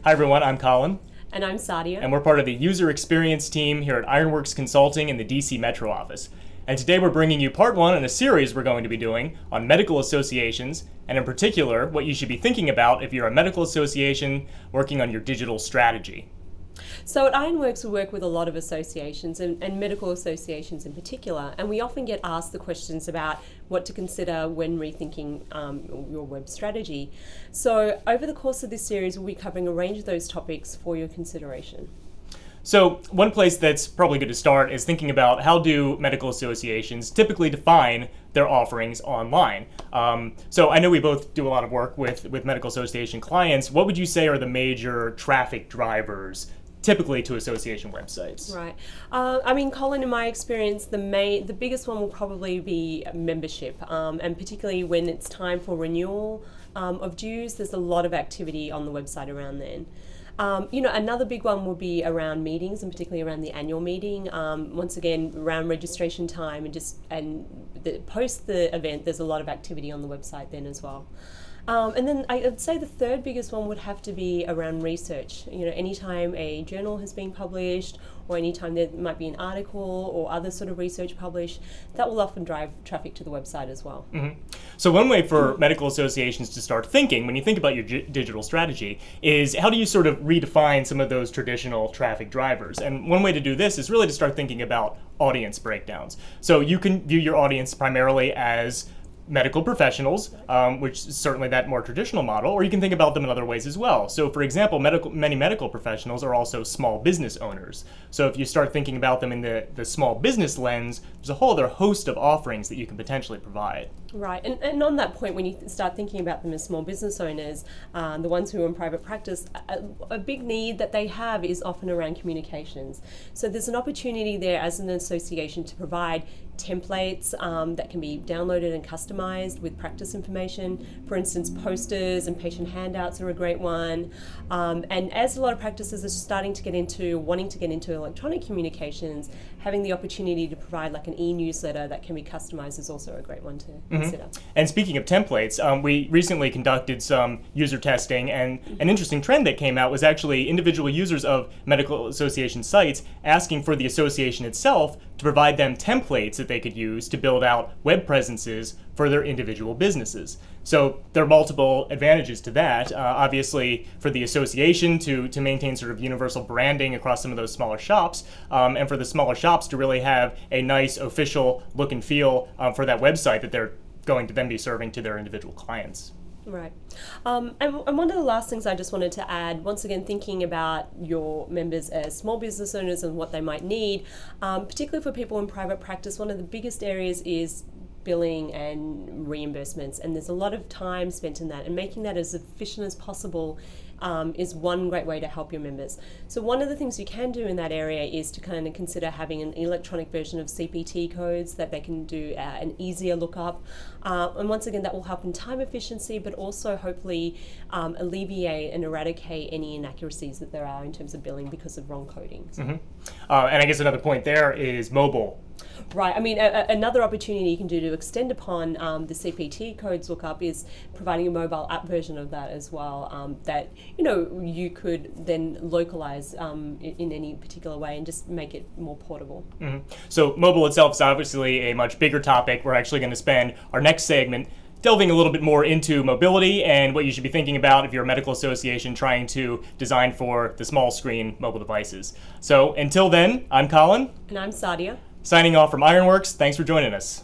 Hi everyone, I'm Colin. And I'm Sadia. And we're part of the user experience team here at Ironworks Consulting in the DC Metro office. And today we're bringing you part one in a series we're going to be doing on medical associations, and in particular, what you should be thinking about if you're a medical association working on your digital strategy. So at Ironworks, we work with a lot of associations and medical associations in particular, and we often get asked the questions about what to consider when rethinking your web strategy. So over the course of this series, we'll be covering a range of those topics for your consideration. So one place that's probably good to start is thinking about how do medical associations typically define their offerings online. So I know we both do a lot of work with medical association clients. What would you say are the major traffic drivers typically to association websites? Right. I mean, Colin, in my experience, the biggest one will probably be membership, and particularly when it's time for renewal of dues, there's a lot of activity on the website around then. Another big one will be around meetings, and particularly around the annual meeting. Once again, around registration time post the event, there's a lot of activity on the website then as well. And then I'd say the third biggest one would have to be around research. Anytime a journal has been published, or anytime there might be an article or other sort of research published, that will often drive traffic to the website as well. Mm-hmm. So one way for medical associations to start thinking, when you think about your digital strategy, is how do you sort of redefine some of those traditional traffic drivers? And one way to do this is really to start thinking about audience breakdowns. So you can view your audience primarily as medical professionals, which is certainly that more traditional model, or you can think about them in other ways as well. So for example, many medical professionals are also small business owners. So if you start thinking about them in the small business lens, there's a whole other host of offerings that you can potentially provide. Right, and on that point, when you start thinking about them as small business owners, the ones who are in private practice, a big need that they have is often around communications. So there's an opportunity there as an association to provide templates that can be downloaded and customized with practice information. For instance, posters and patient handouts are a great one. And as a lot of practices are wanting to get into electronic communications, having the opportunity to provide like an e-newsletter that can be customized is also a great one to consider. And speaking of templates, we recently conducted some user testing, and an interesting trend that came out was actually individual users of medical association sites asking for the association itself to provide them templates that they could use to build out web presences for their individual businesses. So there are multiple advantages to that. Obviously, for the association to maintain sort of universal branding across some of those smaller shops, and for the smaller shops to really have a nice official look and feel for that website that they're going to then be serving to their individual clients. Right. And one of the last things I just wanted to add, once again, thinking about your members as small business owners and what they might need, particularly for people in private practice, one of the biggest areas is billing and reimbursements, and there's a lot of time spent in that, and making that as efficient as possible is one great way to help your members. So one of the things you can do in that area is to kind of consider having an electronic version of CPT codes that they can do an easier lookup, and once again that will help in time efficiency, but also hopefully alleviate and eradicate any inaccuracies that there are in terms of billing because of wrong coding. Mm-hmm. And I guess another point there is mobile. Right. I mean, another opportunity you can do to extend upon the CPT codes lookup is providing a mobile app version of that as well, that you could then localize in any particular way and just make it more portable. Mm-hmm. So mobile itself is obviously a much bigger topic. We're actually going to spend our next segment delving a little bit more into mobility and what you should be thinking about if you're a medical association trying to design for the small screen mobile devices. So until then, I'm Colin. And I'm Sadia. Signing off from Ironworks. Thanks for joining us.